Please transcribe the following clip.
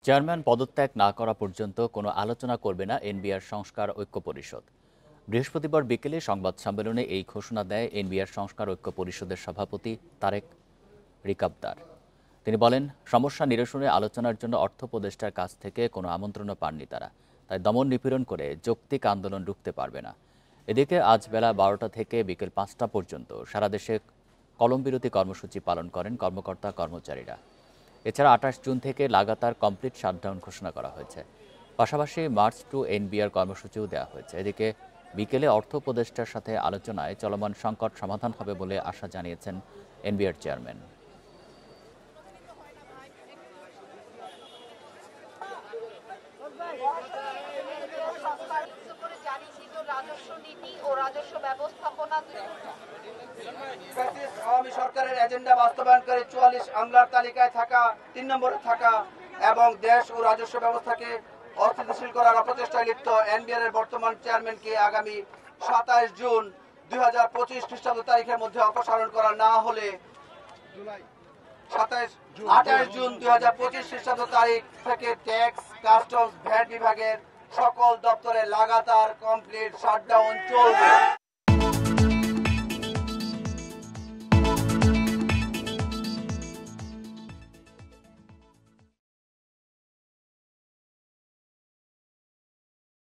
Chairman পদত্যাগ না করা পর্যন্ত কোনো আলোচনা করবে না এনবিআর সংস্কার ঐক্য পরিষদ। বৃহস্পতিবার বিকেলে সংবাদ সম্মেলনে এই ঘোষণা দেয় এনবিআর সংস্কার ঐক্য পরিষদের সভাপতি তারেক রিকাবদার। তিনি বলেন, সমস্যা নিরসনে আলোচনার জন্য অর্থ উপদেষ্টার কাছ থেকে কোনো আমন্ত্রণও পাননি তারা, তাই দমন নিপীড়ন করে যৌক্তিক আন্দোলন রুখতে পারবে না। এদিকে আজ বেলা 12টা থেকে বিকেল 5টা পর্যন্ত সারা দেশে কলমবিরতি কর্মসূচি পালন করেন কর্মকর্তা কর্মচারীরা। এছাড়া 28 জুন থেকে লাগাতার কমপ্লিট শাটডাউন ঘোষণা করা হয়েছে। পাশাপাশি মার্চ টু এনবিআর কর্মসূচিও দেওয়া হয়েছে। এদিকে বিকেলে অর্থ উপদেষ্টার সাথে আলোচনায় চলমান সংকট সমাধান হবে বলে আশা জানিয়েছেন এনবিআর চেয়ারম্যান। আওয়ামী সরকারের এজেন্ডা বাস্তবায়নকারী 44 আমলার তালিকায় থাকা 3 নম্বরে থাকা এবং দেশ ও রাজস্ব ব্যবস্থাকে অস্থিতিশীল করার অপচেষ্টায় লিপ্ত এনবিআর এর বর্তমান চেয়ারম্যানকে আগামী 27 জুন 2025 খ্রিস্টাব্দ তারিখের মধ্যে অপসারণ করা না হলে 28 জুন 2025 খ্রিস্টাব্দ তারিখ থেকে ট্যাক্স, কাস্টমস, ভ্যাট বিভাগের সকল দপ্তরে লাগাতার কমপ্লিট শাটডাউন চলবে।